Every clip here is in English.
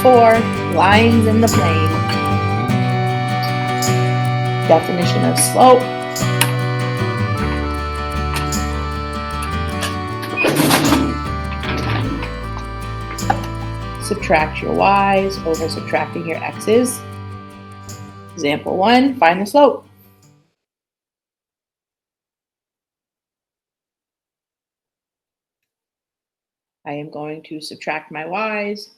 4, lines in the plane. Definition of slope. Subtract your y's over subtracting your x's. Example 1, find the slope. I am going to subtract my y's.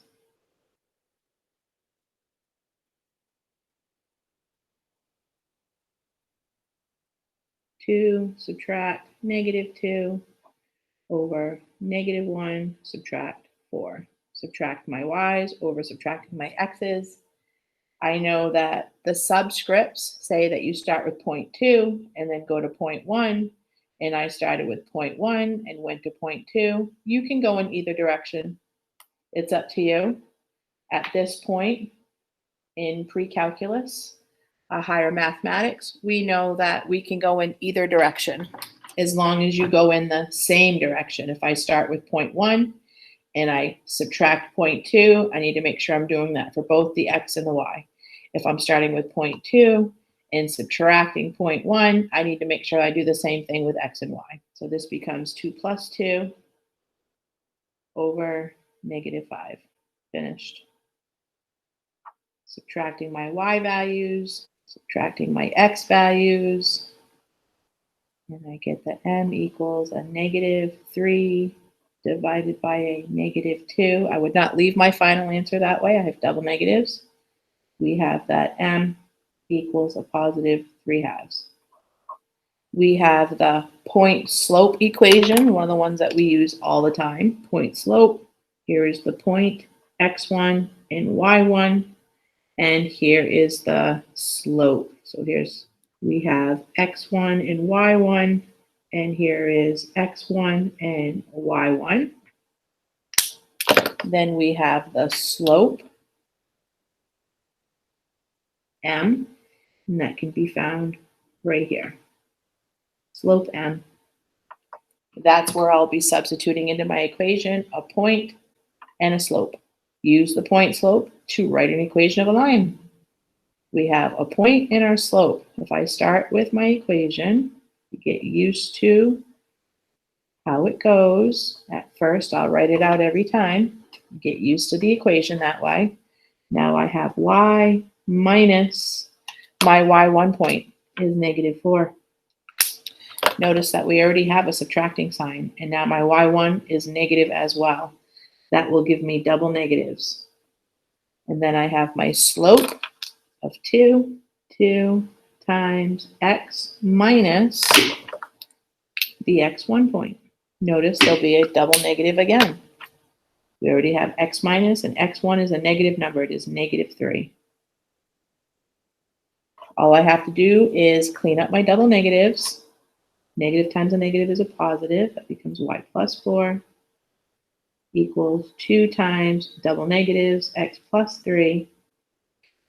Subtract -2 over -1, subtract 4. Subtract my y's over subtracting my x's. I know that the subscripts say that you start with 0.2 and then go to 0.1, and I started with 0.1 and went to 0.2. You can go in either direction. It's up to you. At this point in pre-calculus, higher mathematics, we know that we can go in either direction as long as you go in the same direction. If I start with 0.1 and I subtract 0.2, I need to make sure I'm doing that for both the x and the y. If I'm starting with 0.2 and subtracting 0.1, I need to make sure I do the same thing with x and y. So this becomes 2 plus 2 over -5. Finished. Subtracting my y values, subtracting my x values, and I get that m equals a -3 divided by a -2. I would not leave my final answer that way. I have double negatives. We have that m equals a +3/2. We have the point slope equation, one of the ones that we use all the time. Point slope. Here is the point x1 and y1, and here is the slope. So we have x1 and y1, and here is x1 and y1. Then we have the slope, m, and that can be found right here. Slope m. That's where I'll be substituting into my equation a point and a slope. Use the point slope to write an equation of a line. We have a point and our slope. If I start with my equation, you get used to how it goes. At first, I'll write it out every time. Get used to the equation that way. Now I have y minus my y1 point is -4. Notice that we already have a subtracting sign, and now my y1 is negative as well. That will give me double negatives. And then I have my slope of 2 times x minus the x1 point. Notice there'll be a double negative again. We already have x minus, and x1 is a negative number. It is -3. All I have to do is clean up my double negatives. Negative times a negative is a positive. That becomes y plus 4 equals 2 times double negatives, x plus 3.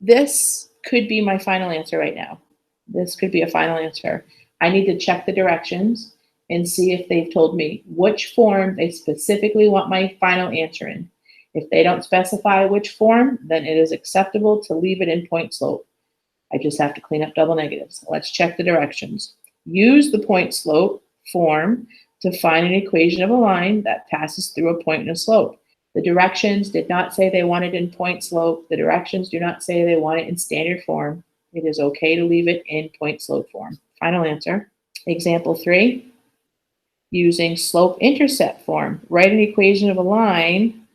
This could be my final answer right now. This could be a final answer. I need to check the directions and see if they've told me which form they specifically want my final answer in. If they don't specify which form, then it is acceptable to leave it in point slope. I just have to clean up double negatives. Let's check the directions. Use the point slope form to find an equation of a line that passes through a point and a slope. The directions did not say they want it in point slope. The directions do not say they want it in standard form. It is okay to leave it in point slope form. Final answer. Example 3. Using slope-intercept form, write an equation of a line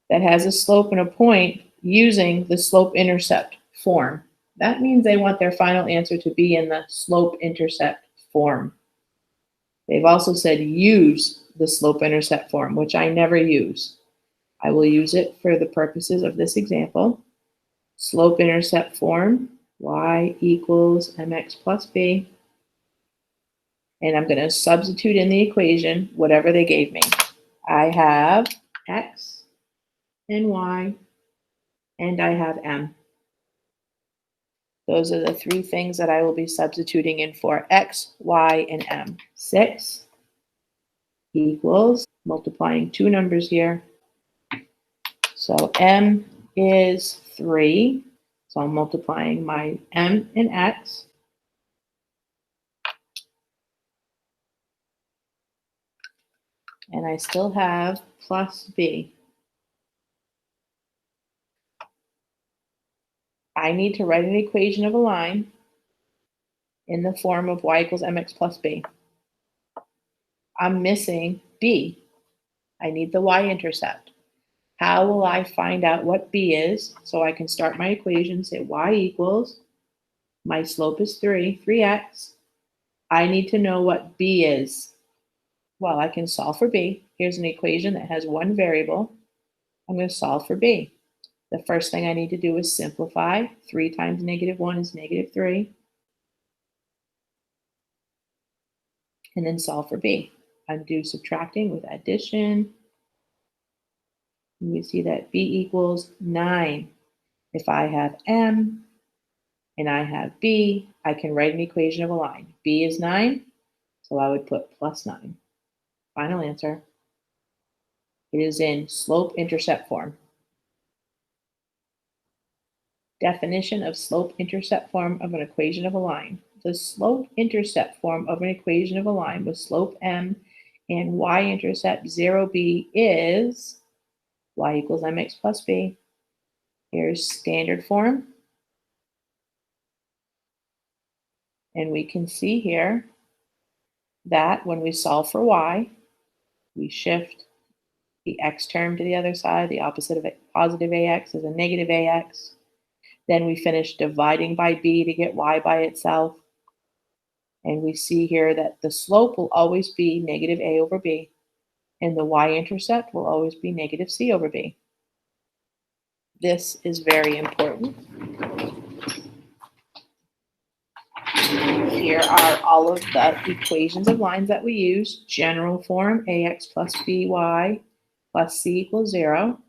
that has a slope and a point using the slope-intercept form. That means they want their final answer to be in the slope-intercept form. They've also said use the slope-intercept form, which I never use. I will use it for the purposes of this example. Slope-intercept form, y equals mx plus b. And I'm going to substitute in the equation whatever they gave me. I have x and y, and I have m. Those are the 3 things that I will be substituting in for x, y, and m. 6 equals, multiplying 2 numbers here. So m is 3. So I'm multiplying my m and x. And I still have plus b. I need to write an equation of a line in the form of y equals mx plus b. I'm missing b. I need the y-intercept. How will I find out what b is so I can start my equation, say y equals, my slope is 3x. I need to know what b is. Well, I can solve for b. Here's an equation that has one variable. I'm going to solve for b. The first thing I need to do is simplify. 3 times -1 is -3. And then solve for b. Undo subtracting with addition. And we see that b equals 9. If I have m and I have b, I can write an equation of a line. B is 9, so I would put plus 9. Final answer. It is in slope-intercept form. Definition of slope-intercept form of an equation of a line. The slope-intercept form of an equation of a line with slope m and y-intercept 0b is y equals mx plus b. Here's standard form. And we can see here that when we solve for y, we shift the x term to the other side. The opposite of positive ax is a negative ax. Then we finish dividing by b to get y by itself. And we see here that the slope will always be negative a over b, and the y-intercept will always be negative c over b. This is very important. Here are all of the equations of lines that we use. General form, ax plus by plus c equals 0.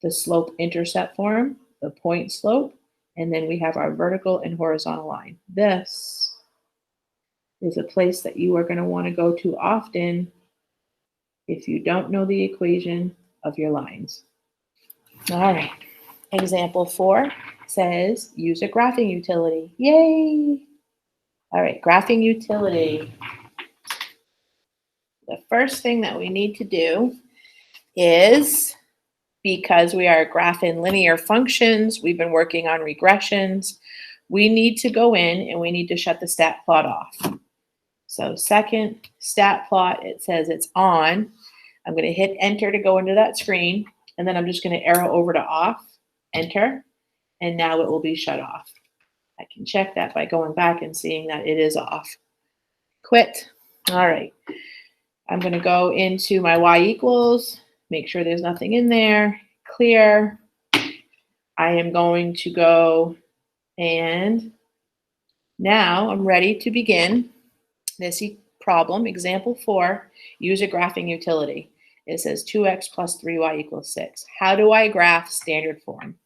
The slope-intercept form, the point slope, and then we have our vertical and horizontal line. This is a place that you are going to want to go to often if you don't know the equation of your lines. All right. Example 4 says use a graphing utility. Yay! All right, graphing utility. The first thing that we need to do is, because we are graphing linear functions, we've been working on regressions, we need to go in and we need to shut the stat plot off. So second stat plot, it says it's on. I'm going to hit enter to go into that screen, and then I'm just going to arrow over to off, enter, and now it will be shut off. I can check that by going back and seeing that it is off. Quit. All right. I'm going to go into my y equals, make sure there's nothing in there, clear. I am going to go, and now I'm ready to begin this problem. Example 4, use a graphing utility. It says 2x plus 3y equals 6. How do I graph standard form?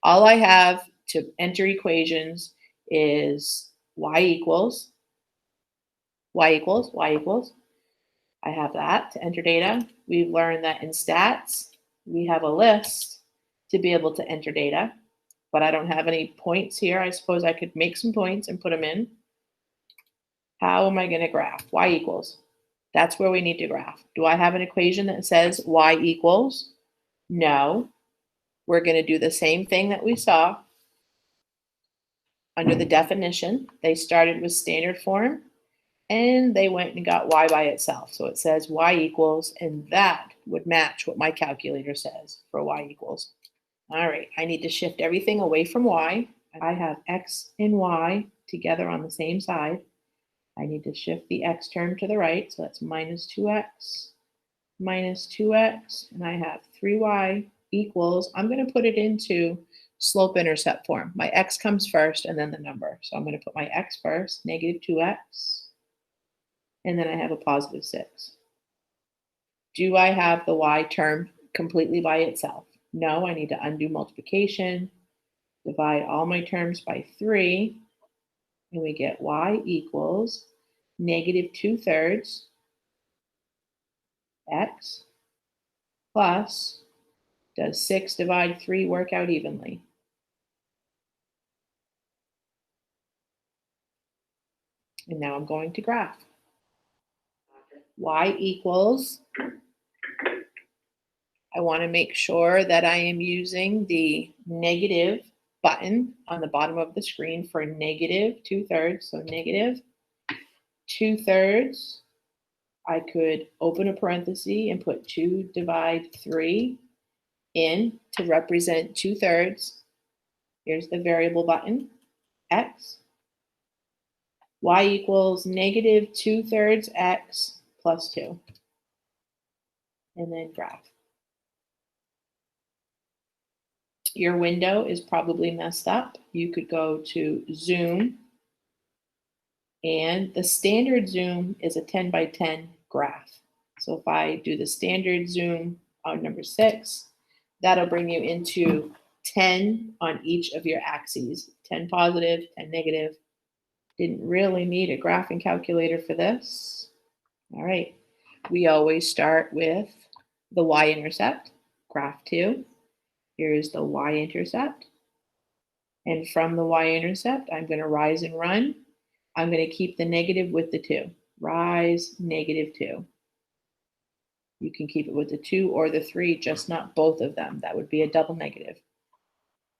All I have to enter equations is y equals. I have that to enter data. We've learned that in stats, we have a list to be able to enter data, but I don't have any points here. I suppose I could make some points and put them in. How am I going to graph? Y equals. That's where we need to graph. Do I have an equation that says y equals? No. We're going to do the same thing that we saw under the definition. They started with standard form, and they went and got y by itself. So it says y equals, and that would match what my calculator says for y equals. All right, I need to shift everything away from y. I have x and y together on the same side. I need to shift the x term to the right, so that's minus 2x, and I have 3y equals, I'm going to put it into slope-intercept form. My x comes first and then the number. So I'm going to put my x first, negative 2x, and then I have a positive 6. Do I have the y term completely by itself? No, I need to undo multiplication, divide all my terms by 3, and we get y equals negative 2/3 x plus Does 6 divide 3 work out evenly? And now I'm going to graph. Y equals, I want to make sure that I am using the negative button on the bottom of the screen for negative 2/3. So negative 2/3. I could open a parenthesis and put 2 divide 3 in to represent 2/3. Here's the variable button, x. Y equals negative 2/3 x plus 2. And then graph. Your window is probably messed up. You could go to zoom, and the standard zoom is a 10 by 10 graph. So if I do the standard zoom on number 6, that'll bring you into 10 on each of your axes, 10 positive, 10 negative. Didn't really need a graphing calculator for this. All right, we always start with the y-intercept, graph 2. Here's the y-intercept. And from the y-intercept, I'm going to rise and run. I'm going to keep the negative with the 2. Rise, negative 2. You can keep it with the 2 or the 3, just not both of them. That would be a double negative.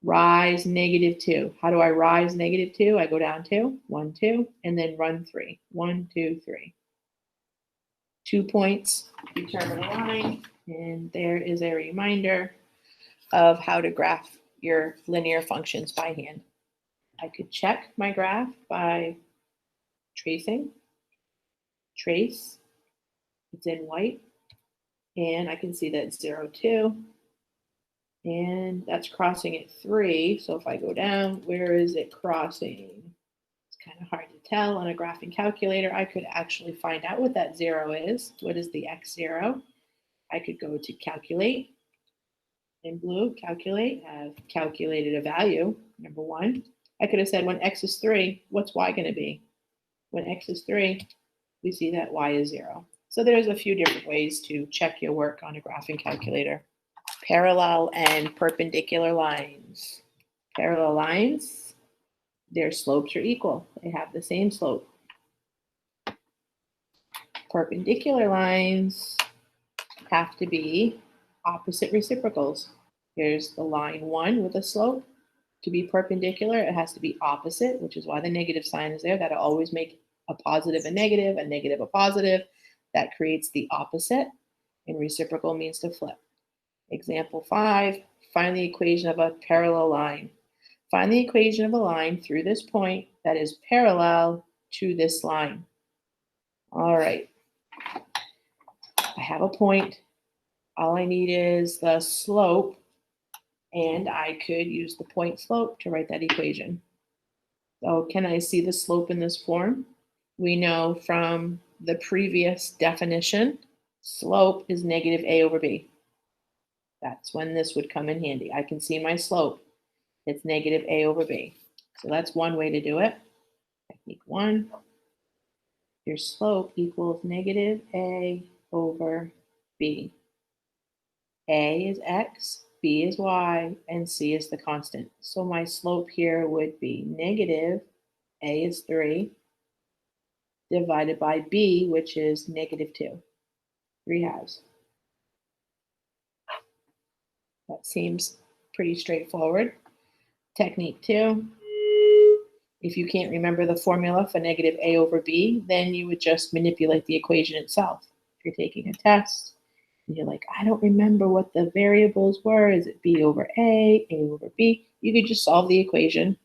Rise, negative 2. How do I rise negative 2? I go down 2, 1, 2, and then run 3. 1, 2, 3. 2 points, determine a line, and there is a reminder of how to graph your linear functions by hand. I could check my graph by tracing, trace, it's in white, and I can see that 0, 2, and that's crossing at 3. So if I go down, where is it crossing? It's kind of hard to tell on a graphing calculator. I could actually find out what that 0 is. What is the x0? I could go to calculate. In blue, calculate, have calculated a value, number 1. I could have said when x is 3, what's y going to be? When x is 3, we see that y is 0. So there's a few different ways to check your work on a graphing calculator. Parallel and perpendicular lines. Parallel lines, their slopes are equal. They have the same slope. Perpendicular lines have to be opposite reciprocals. Here's the line 1 with a slope. To be perpendicular, it has to be opposite, which is why the negative sign is there. That'll always make a positive a negative a positive. That creates the opposite, and reciprocal means to flip. Example 5, find the equation of a parallel line. Find the equation of a line through this point that is parallel to this line. All right. I have a point. All I need is the slope, and I could use the point slope to write that equation. So can I see the slope in this form? We know from the previous definition, slope is negative a over b. That's when this would come in handy. I can see my slope. It's negative a over b. So that's one way to do it. Technique 1. Your slope equals negative a over b. A is x, b is y, and c is the constant. So my slope here would be negative, a is 3, divided by b, which is negative 2. 3/2. That seems pretty straightforward. Technique 2. If you can't remember the formula for negative a over b, then you would just manipulate the equation itself. If you're taking a test, and you're like, I don't remember what the variables were. Is it b over a over b? You could just solve the equation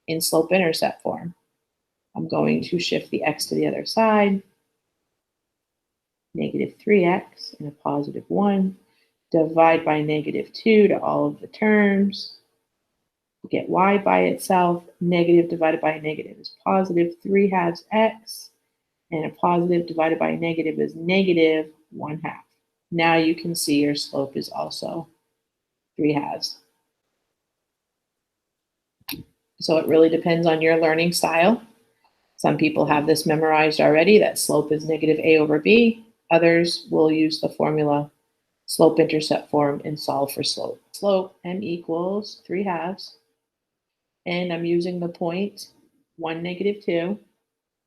in slope-intercept form. I'm going to shift the x to the other side. Negative 3x and a positive 1. Divide by negative 2 to all of the terms. Get y by itself. Negative divided by a negative is positive 3/2 x. And a positive divided by a negative is negative 1/2. Now you can see your slope is also 3/2. So it really depends on your learning style. Some people have this memorized already, that slope is negative a over b. Others will use the formula slope-intercept form and solve for slope. Slope, m equals 3/2, and I'm using the point 1, -2.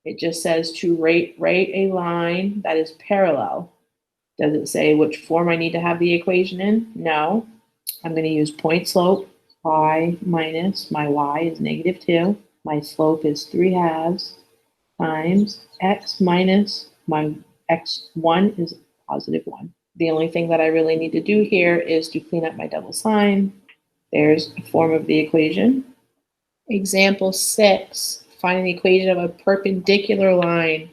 It just says to write a line that is parallel. Does it say which form I need to have the equation in? No. I'm going to use point slope, y minus, my y is -2. My slope is 3/2 times x minus, my x1 is +1. The only thing that I really need to do here is to clean up my double sign. There's a form of the equation. Example 6, find the equation of a perpendicular line.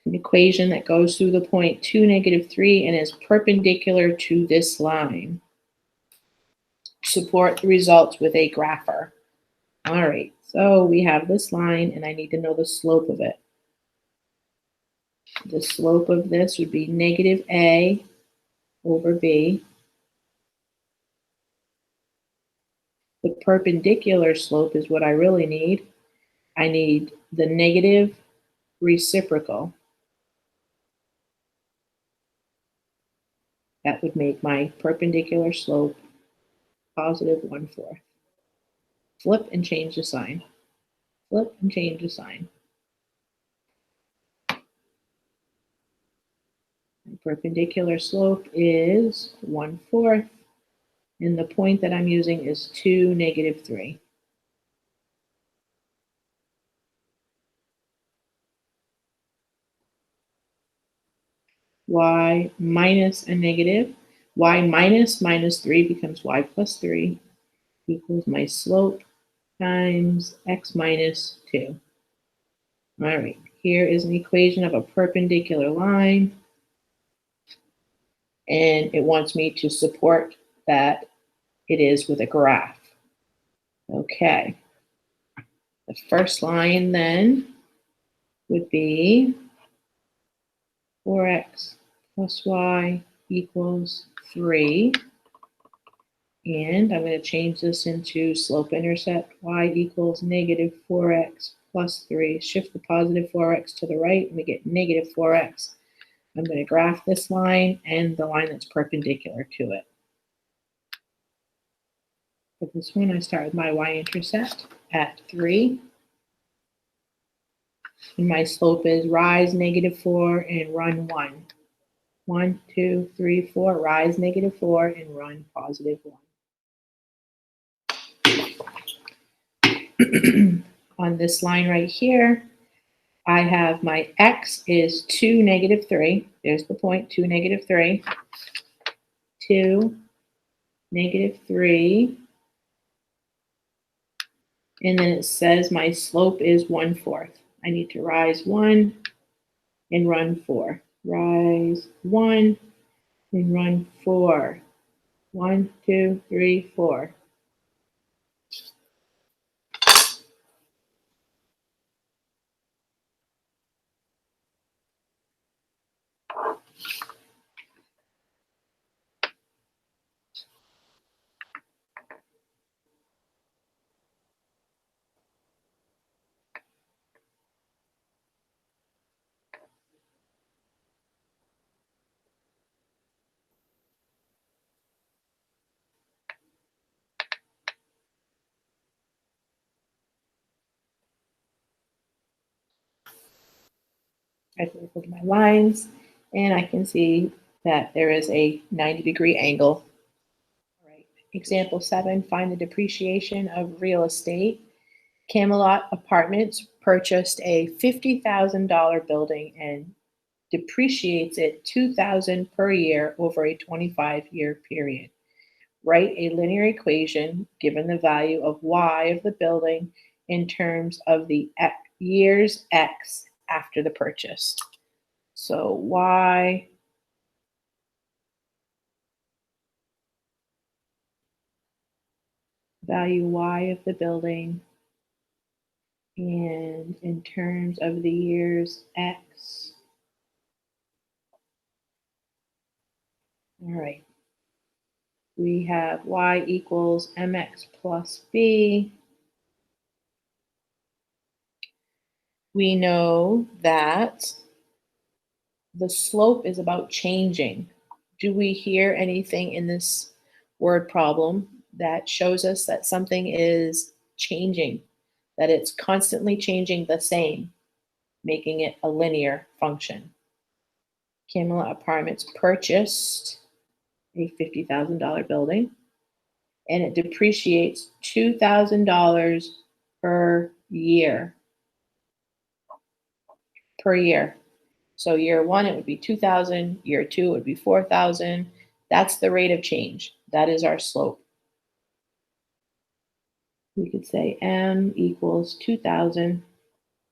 An equation that goes through the point 2, -3 and is perpendicular to this line. Support the results with a grapher. All right, so we have this line and I need to know the slope of it. The slope of this would be -a over b. The perpendicular slope is what I really need. I need the negative reciprocal. That would make my perpendicular slope +1/4. Flip and change the sign. Flip and change the sign. My perpendicular slope is 1/4, and the point that I'm using is 2, -3. Y minus a negative. Y minus -3 becomes y plus 3 equals my slope times x minus 2. All right, here is an equation of a perpendicular line, and it wants me to support that it is with a graph. Okay, the first line then would be 4x plus y equals 3. And I'm going to change this into slope-intercept. Y equals -4x plus 3. Shift the positive 4x to the right, and we get -4x. I'm going to graph this line and the line that's perpendicular to it. For this one, I start with my y-intercept at 3. And my slope is rise -4 and run 1. 1, 2, 3, 4, rise -4 and run +1. On this line right here, I have my x is 2, -3. There's the point, 2, -3. 2, -3. And then it says my slope is 1/4. I need to rise 1 and run 4. Rise 1 and run 4. 1, 2, 3, 4. I look at my lines, and I can see that there is a 90-degree angle. All right. Example 7, find the depreciation of real estate. Camelot Apartments purchased a $50,000 building and depreciates it $2,000 per year over a 25-year period. Write a linear equation given the value of y of the building in terms of the years x after the purchase. So y value y of the building, and in terms of the years x. All right. We have y equals mx plus b. We know that the slope is about changing. Do we hear anything in this word problem that shows us that something is changing, that it's constantly changing the same, making it a linear function? Camelot Apartments purchased a $50,000 building and it depreciates $2,000 per year. Per year. So year one, it would be 2,000. Year two, it would be 4,000. That's the rate of change. That is our slope. We could say m equals 2,000.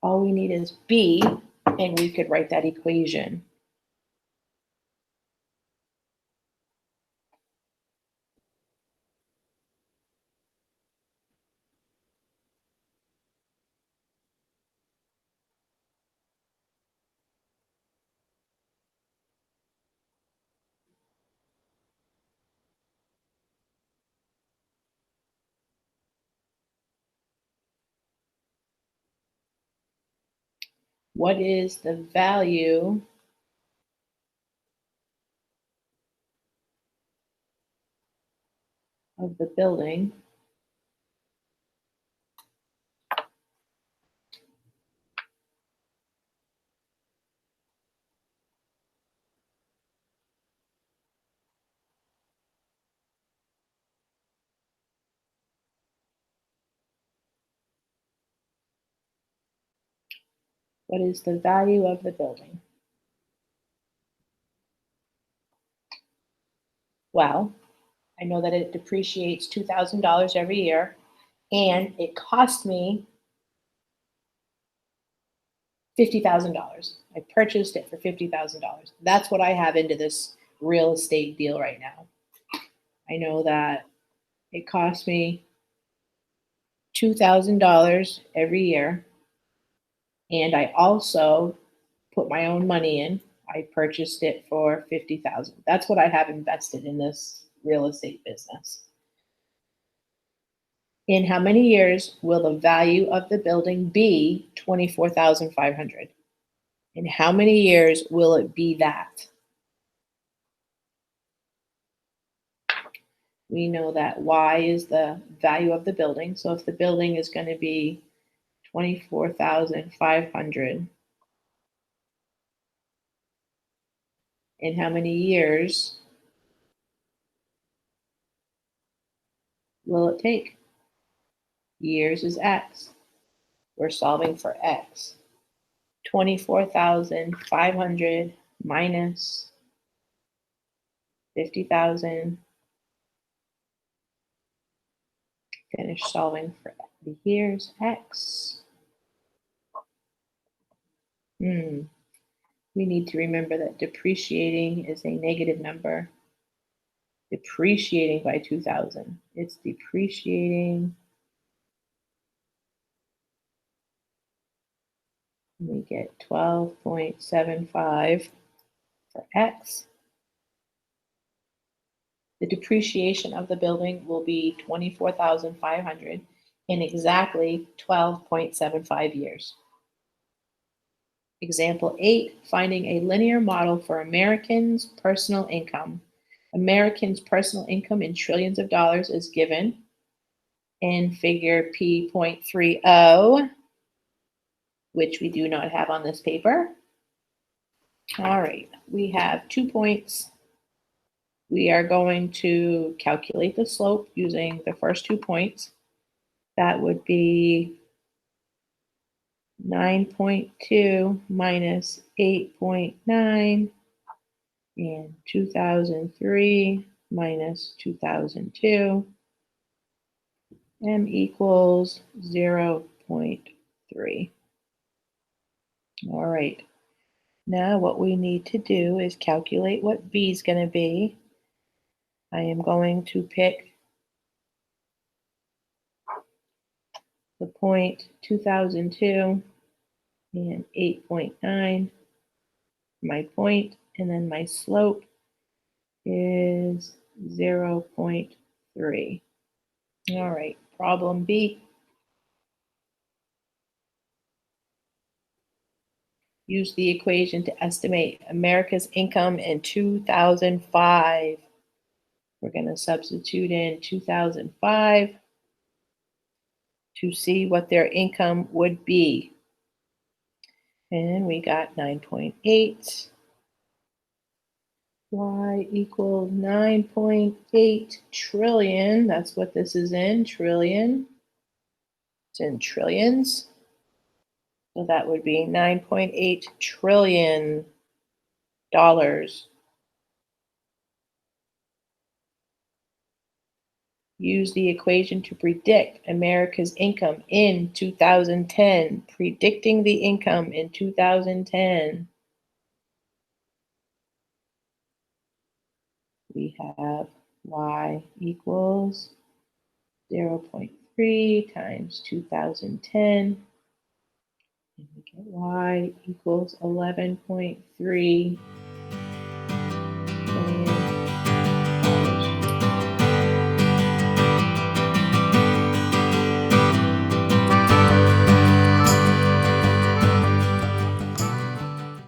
All we need is b, and we could write that equation. What is the value of the building What is the value of the building? Well, I know that it depreciates $2,000 every year, and it cost me $50,000. I purchased it for $50,000. That's what I have into this real estate deal right now. I know that it cost me $2,000 every year, and I also put my own money in. I purchased it for $50,000. That's what I have invested in this real estate business. In how many years will the value of the building be $24,500? In how many years will it be that? We know that Y is the value of the building. So if the building is going to be 24,500, in how many years will it take? Years is X. We're solving for X. 24,500 minus 50,000. Finish solving for the years X. We need to remember that depreciating is a negative number. Depreciating by 2,000. It's depreciating. We get 12.75 for X. The depreciation of the building will be 24,500 in exactly 12.75 years. Example 8, finding a linear model for Americans' personal income. Americans' personal income in trillions of dollars is given in figure P.30, which we do not have on this paper. All right, we have 2 points. We are going to calculate the slope using the first 2 points. That would be 9.2 minus 8.9 and 2003 minus 2002. M equals 0.3. All right. Now what we need to do is calculate what B is going to be. I am going to pick the point 2002 and 8.9 my point, and then my slope is 0.3. All right, problem B. Use the equation to estimate America's income in 2005. We're going to substitute in 2005 to see what their income would be. And we got 9.8. Y equals 9.8 trillion. That's what this is in, trillion. It's in trillions. So that would be 9.8 trillion dollars. Use the equation to predict America's income in 2010. Predicting the income in 2010. We have y equals 0.3 times 2010. And we get y equals 11.3